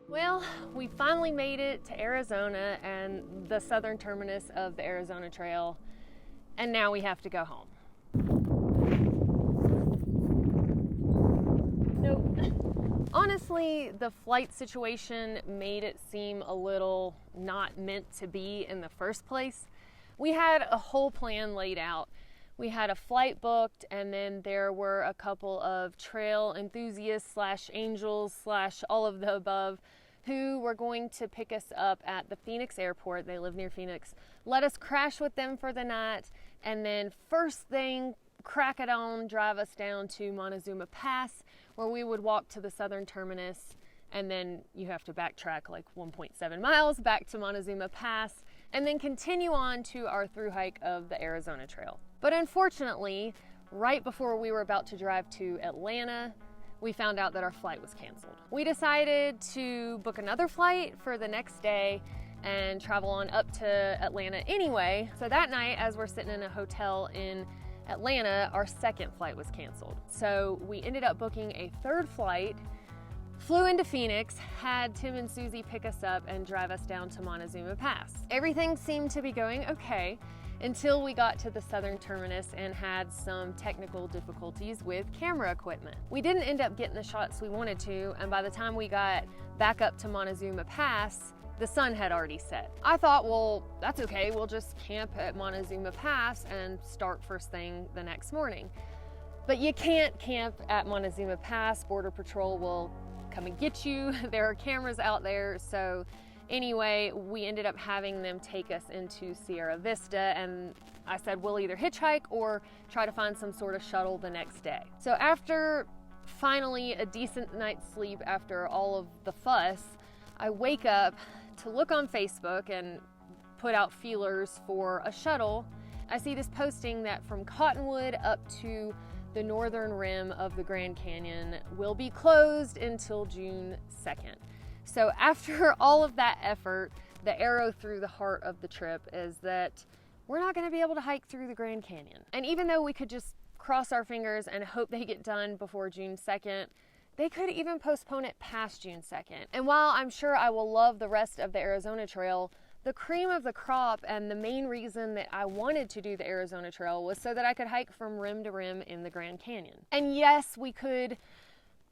Well, we finally made it to Arizona and the southern terminus of the Arizona Trail, and now we have to go home. So, honestly, the flight situation made it seem a little not meant to be in the first place. We had a whole plan laid out. We had a flight booked, and then there were a couple of trail enthusiasts / angels / all of the above who were going to pick us up at the Phoenix airport. They live near Phoenix. Let us crash with them for the night, and then first thing, crack it on, drive us down to Montezuma Pass, where we would walk to the southern terminus, and then you have to backtrack like 1.7 miles back to Montezuma Pass, and then continue on to our through hike of the Arizona Trail. But unfortunately, right before we were about to drive to Atlanta, we found out that our flight was canceled. We decided to book another flight for the next day and travel on up to Atlanta anyway. So that night, as we're sitting in a hotel in Atlanta, our second flight was canceled. So we ended up booking a third flight, flew into Phoenix, had Tim and Susie pick us up and drive us down to Montezuma Pass. Everything seemed to be going okay until we got to the southern terminus and had some technical difficulties with camera equipment. We didn't end up getting the shots we wanted to, and by the time we got back up to Montezuma Pass, the sun had already set. I thought, well, that's okay, we'll just camp at Montezuma Pass and start first thing the next morning. But you can't camp at Montezuma Pass. Border Patrol will come and get you. There are cameras out there, so anyway, we ended up having them take us into Sierra Vista, and I said we'll either hitchhike or try to find some sort of shuttle the next day. So after finally a decent night's sleep after all of the fuss, I wake up to look on Facebook and put out feelers for a shuttle. I see this posting that from Cottonwood up to the northern rim of the Grand Canyon will be closed until June 2nd. So after all of that effort, the arrow through the heart of the trip is that we're not going to be able to hike through the Grand Canyon. And even though we could just cross our fingers and hope they get done before June 2nd, they could even postpone it past June 2nd. And while I'm sure I will love the rest of the Arizona Trail, the cream of the crop and the main reason that I wanted to do the Arizona Trail was so that I could hike from rim to rim in the Grand Canyon. And yes, we could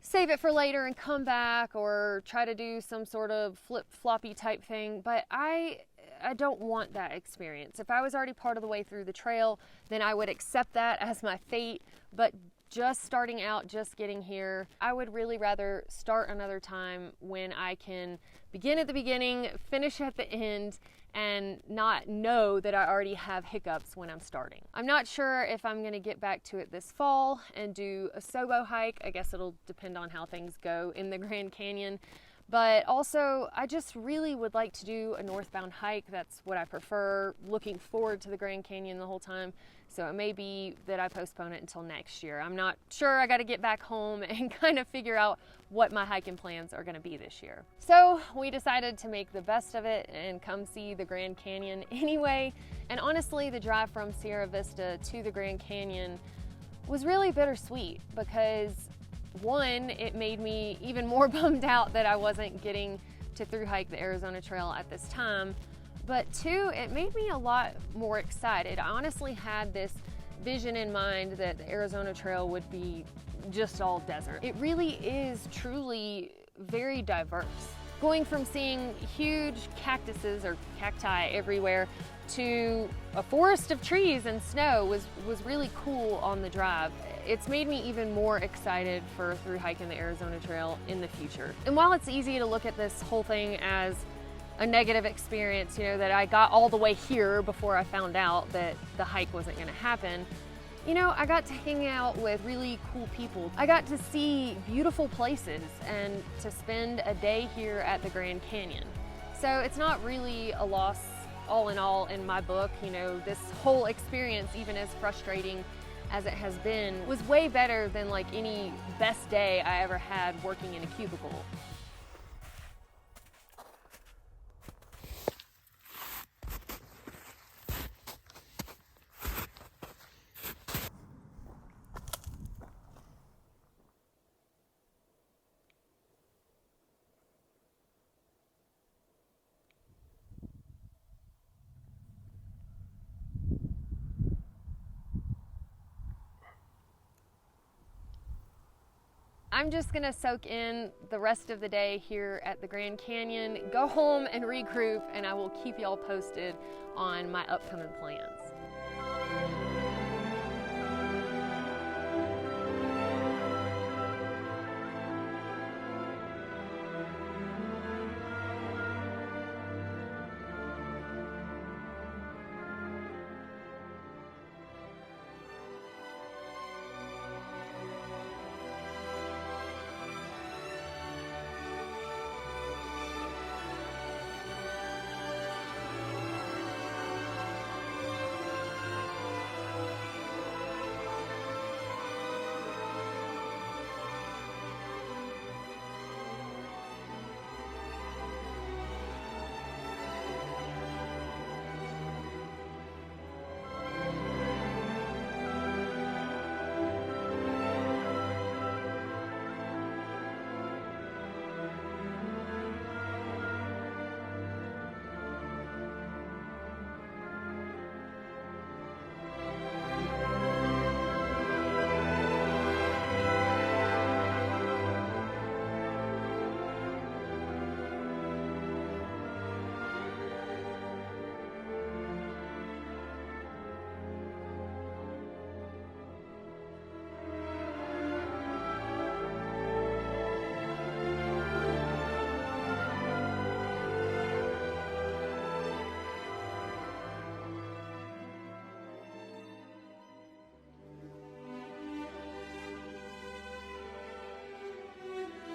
save it for later and come back or try to do some sort of flip-floppy type thing, but I don't want that experience. If I was already part of the way through the trail, then I would accept that as my fate, but just starting out, just getting here, I would really rather start another time when I can begin at the beginning, finish at the end, and not know that I already have hiccups when I'm starting. I'm not sure if I'm gonna get back to it this fall and do a solo hike. I guess it'll depend on how things go in the Grand Canyon. But also, I just really would like to do a northbound hike. That's what I prefer, looking forward to the Grand Canyon the whole time. So it may be that I postpone it until next year. I'm not sure. I got to get back home and kind of figure out what my hiking plans are going to be this year. So we decided to make the best of it and come see the Grand Canyon anyway. And honestly, the drive from Sierra Vista to the Grand Canyon was really bittersweet because one, it made me even more bummed out that I wasn't getting to through hike the Arizona Trail at this time. But two, it made me a lot more excited. I honestly had this vision in mind that the Arizona Trail would be just all desert. It really is truly very diverse. Going from seeing huge cactuses or cacti everywhere to a forest of trees and snow was really cool on the drive. It's made me even more excited for through hiking the Arizona Trail in the future. And while it's easy to look at this whole thing as a negative experience, you know, that I got all the way here before I found out that the hike wasn't gonna happen, you know, I got to hang out with really cool people. I got to see beautiful places and to spend a day here at the Grand Canyon. So it's not really a loss all in all in my book. You know, this whole experience, even as frustrating as it has been, was way better than like any best day I ever had working in a cubicle. I'm just gonna soak in the rest of the day here at the Grand Canyon, go home and regroup, and I will keep y'all posted on my upcoming plans.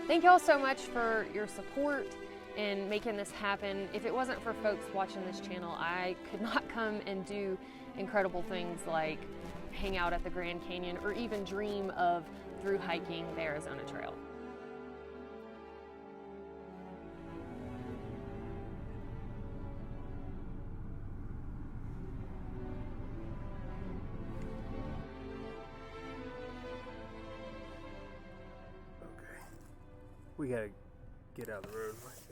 Thank y'all so much for your support in making this happen. If it wasn't for folks watching this channel, I could not come and do incredible things like hang out at the Grand Canyon or even dream of through hiking the Arizona Trail. We gotta get out of the roadway.